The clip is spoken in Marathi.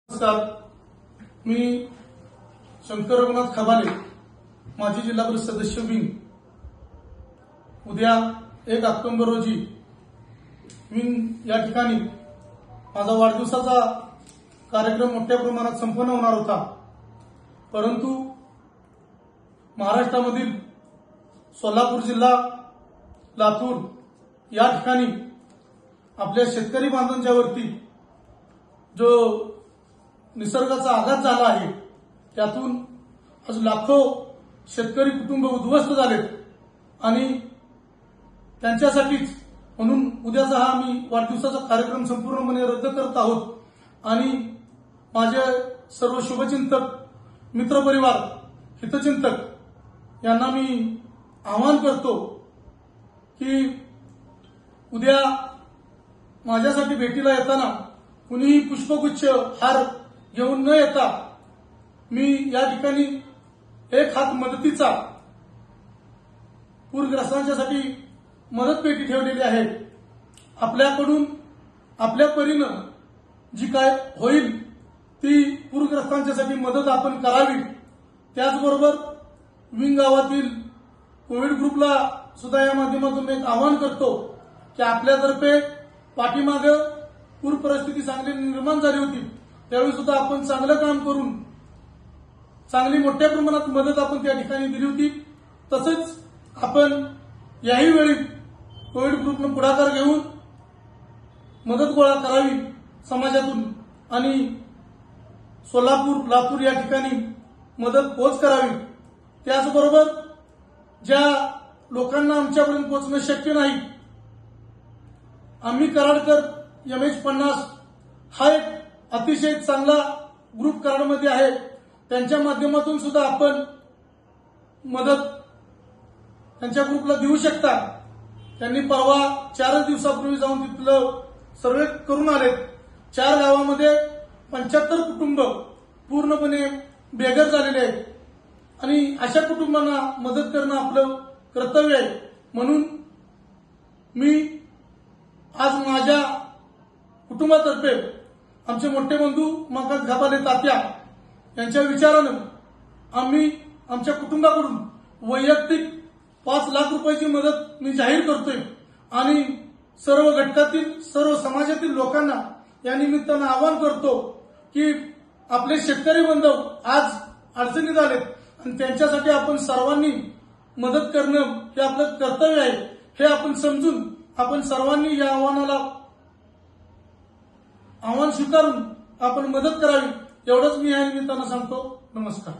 नमस्कार, मी शंकर रघुनाथ खबाले, माजी जिल्हा परिषद सदस्य विंग। उद्या 1 ऑक्टोबर रोजी विंग या ठिकाणी माझा वाढदिवसाचा कार्यक्रम मोठ्या प्रमाणात संपन्न होणार होता, परंतु महाराष्ट्रामधील सोलापूर जिल्हा, लातूर या ठिकाणी आपल्या शेतकरी बांधवांच्या वरती जो निसर्गाचा आघात झाला आहे, त्यातून आज लाखो शेतकरी कुटुंब उद्ध्वस्त झालेत आणि त्यांच्यासाठीच म्हणून उद्याचा हा आम्ही वाढदिवसाचा कार्यक्रम संपूर्णपणे रद्द करत आहोत आणि माझे सर्व शुभचिंतक, मित्रपरिवार, हितचिंतक यांना मी आवाहन करतो की उद्या माझ्यासाठी भेटीला येताना कुणीही पुष्पगुच्छ, हार घेऊन न येता मी या ठिकाणी एक हात मदतीचा पूरग्रस्तांच्यासाठी मदत पेटी ठेवलेली आहे। आपल्याकडून आपल्या परीनं जी काय होईल ती पूरग्रस्तांच्यासाठी मदत आपण करावी। त्याचबरोबर विंग गावातील कोविड ग्रुपला सुद्धा या माध्यमातून एक आवाहन करतो की आपल्यातर्फे पाठीमागे पूर परिस्थिती चांगली निर्माण झाली होती, त्यावेळी सुद्धा आपण चांगलं काम करून चांगली मोठ्या प्रमाणात मदत आपण त्या ठिकाणी दिली होती। तसंच आपण याही वेळी कोविड ग्रुपनं पुढाकार घेऊन मदत गोळा करावी समाजातून आणि सोलापूर, लातूर या ठिकाणी मदत पोच करावी। त्याचबरोबर ज्या लोकांना आमच्यापर्यंत पोहोचणं शक्य नाही, आम्ही कराडकर MH50 हा एक अतिशय चांगला ग्रुप कराडमध्ये आहे, त्यांच्या माध्यमातून सुद्धा आपण मदत त्यांच्या ग्रुपला देऊ शकता। त्यांनी परवा 4 दिवसापूर्वी जाऊन तिथलं सर्वे करून आले। 4 गावामध्ये 75 कुटुंब पूर्णपणे बेघर झालेले आहेत आणि अशा कुटुंबांना मदत करणं आपलं कर्तव्य आहे। म्हणून मी आज माझ्या कुटुंबातर्फे आमचे मोठे बंधू मकान खबाले तात्या यांच्या विचारानं आम्ही आमच्या कुटुंबाकडून वैयक्तिक 5 लाख रुपयाची मदत मी जाहीर करतोय आणि सर्व घटकातील, सर्व समाजातील लोकांना या निमित्तानं आवाहन करतो की आपले शेतकरी बांधव आज अडचणीत आलेत आणि त्यांच्यासाठी आपण सर्वांनी मदत करणं हे आपलं कर्तव्य आहे। हे आपण समजून आपण सर्वांनी या आव्हान स्वीकारून आपण मदत करावी, एवढंच मी या निमित्तानं सांगतो। नमस्कार।